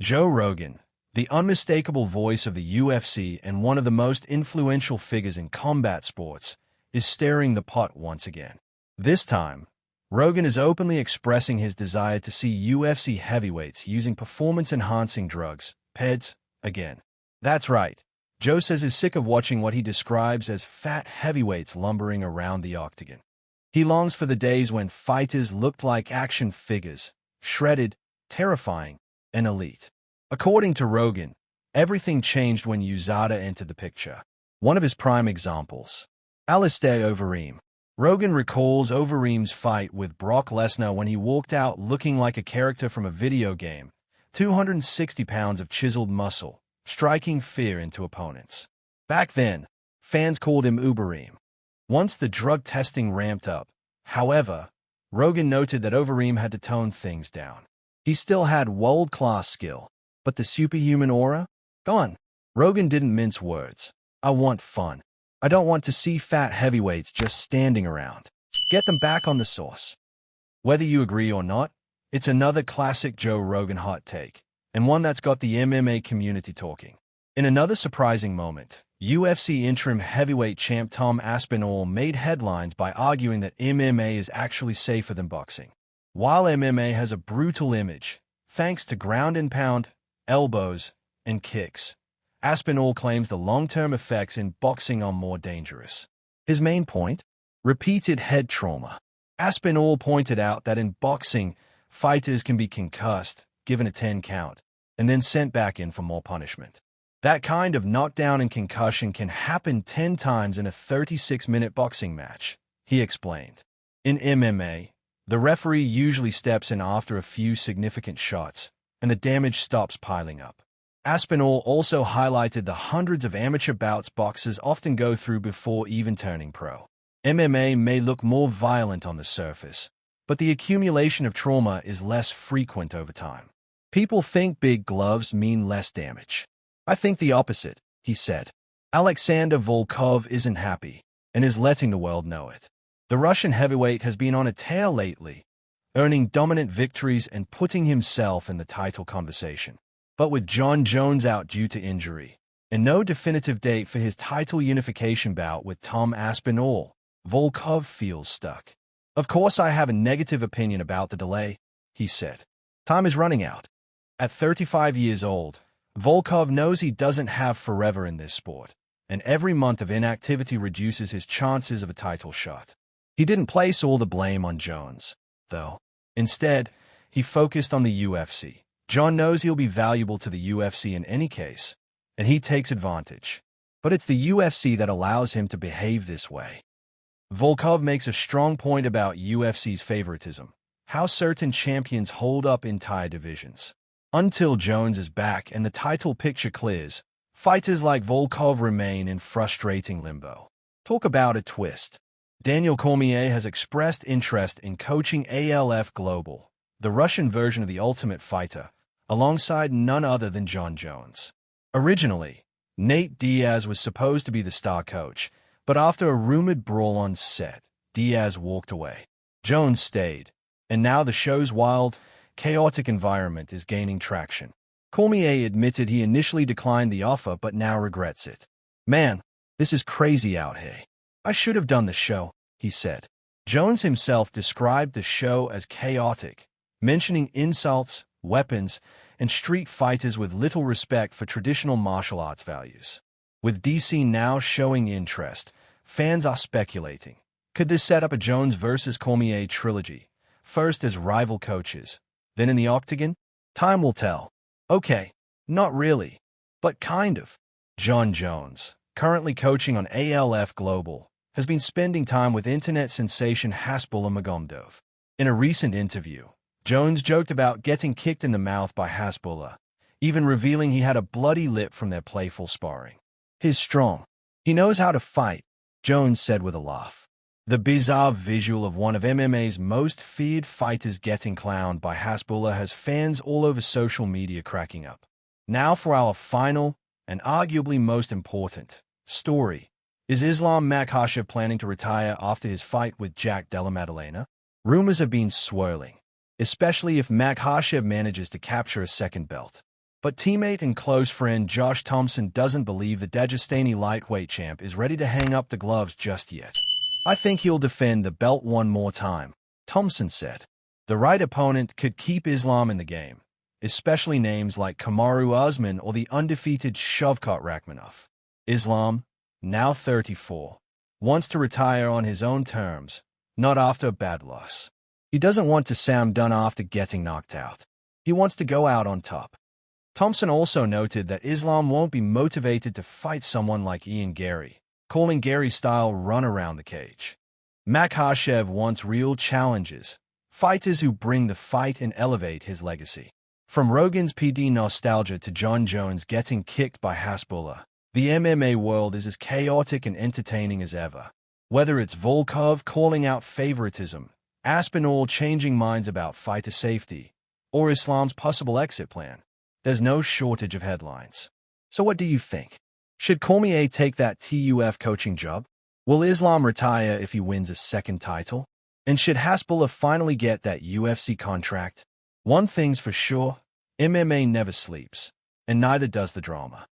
Joe Rogan, the unmistakable voice of the UFC and one of the most influential figures in combat sports, is stirring the pot once again. This time, Rogan is openly expressing his desire to see UFC heavyweights using performance-enhancing drugs, PEDs, again. That's right. Joe says he's sick of watching what he describes as fat heavyweights lumbering around the octagon. He longs for the days when fighters looked like action figures, shredded, terrifying, and elite. According to Rogan, everything changed when USADA entered the picture. One of his prime examples, Alistair Overeem. Rogan recalls Overeem's fight with Brock Lesnar when he walked out looking like a character from a video game, 260 pounds of chiseled muscle, striking fear into opponents. Back then, fans called him Ubereem. Once the drug testing ramped up, however, Rogan noted that Overeem had to tone things down. He still had world-class skill, but the superhuman aura? Gone. Rogan didn't mince words. I want fun. I don't want to see fat heavyweights just standing around. Get them back on the sauce. Whether you agree or not, it's another classic Joe Rogan hot take, and one that's got the MMA community talking. In another surprising moment, UFC interim heavyweight champ Tom Aspenol made headlines by arguing that MMA is actually safer than boxing. While MMA has a brutal image, thanks to ground and pound, elbows, and kicks, Aspenol claims the long-term effects in boxing are more dangerous. His main point? Repeated head trauma. Aspenol pointed out that in boxing, fighters can be concussed, given a 10 count, and then sent back in for more punishment. That kind of knockdown and concussion can happen 10 times in a 36-minute boxing match, he explained. In MMA, the referee usually steps in after a few significant shots, and the damage stops piling up. Aspenol also highlighted the hundreds of amateur bouts boxers often go through before even turning pro. MMA may look more violent on the surface, but the accumulation of trauma is less frequent over time. People think big gloves mean less damage. I think the opposite, he said. Alexander Volkov isn't happy, and is letting the world know it. The Russian heavyweight has been on a tear lately, earning dominant victories and putting himself in the title conversation. But with Jon Jones out due to injury, and no definitive date for his title unification bout with Tom Aspenol, Volkov feels stuck. Of course I have a negative opinion about the delay, he said. Time is running out. At 35 years old, Volkov knows he doesn't have forever in this sport, and every month of inactivity reduces his chances of a title shot. He didn't place all the blame on Jones, though. Instead, he focused on the UFC. Jon knows he'll be valuable to the UFC in any case, and he takes advantage. But it's the UFC that allows him to behave this way. Volkov makes a strong point about UFC's favoritism, how certain champions hold up entire divisions. Until Jones is back and the title picture clears, fighters like Volkov remain in frustrating limbo. Talk about a twist. Daniel Cormier has expressed interest in coaching ALF Global, the Russian version of the Ultimate Fighter, alongside none other than Jon Jones. Originally, Nate Diaz was supposed to be the star coach, but after a rumored brawl on set, Diaz walked away. Jones stayed, and now the show's wild, chaotic environment is gaining traction. Cormier admitted he initially declined the offer but now regrets it. Man, this is crazy out here. I should have done the show, he said. Jones himself described the show as chaotic, mentioning insults, weapons, and street fighters with little respect for traditional martial arts values. With DC now showing interest, fans are speculating. Could this set up a Jones versus Cormier trilogy, first as rival coaches, then in the octagon? Time will tell. Okay, not really, but kind of. Jon Jones, currently coaching on ALF Global, has been spending time with internet sensation Hasbullah Mondov. In a recent interview, Jones joked about getting kicked in the mouth by Hasbullah, even revealing he had a bloody lip from their playful sparring. He's strong. He knows how to fight, Jones said with a laugh. The bizarre visual of one of MMA's most feared fighters getting clowned by Hasbullah has fans all over social media cracking up. Now for our final, and arguably most important, story. Is Islam Makhachev planning to retire after his fight with Jack Della Maddalena? Rumors have been swirling, especially if Makhachev manages to capture a second belt. But teammate and close friend Josh Thompson doesn't believe the Dagestani lightweight champ is ready to hang up the gloves just yet. "I think he'll defend the belt one more time," Thompson said. "The right opponent could keep Islam in the game, especially names like Kamaru Usman or the undefeated Shavkat Rakhmonov. Islam, now 34, wants to retire on his own terms, not after a bad loss. He doesn't want to sound done after getting knocked out. He wants to go out on top." Thompson also noted that Islam won't be motivated to fight someone like Ian Gary, calling Gary's style run around the cage. Makhachev wants real challenges, fighters who bring the fight and elevate his legacy. From Rogan's PD nostalgia to Jon Jones getting kicked by Hasbullah, the MMA world is as chaotic and entertaining as ever. Whether it's Volkov calling out favoritism, Aspenol changing minds about fighter safety, or Islam's possible exit plan, there's no shortage of headlines. So what do you think? Should Cormier take that TUF coaching job? Will Islam retire if he wins a second title? And should Hasbullah finally get that UFC contract? One thing's for sure, MMA never sleeps, and neither does the drama.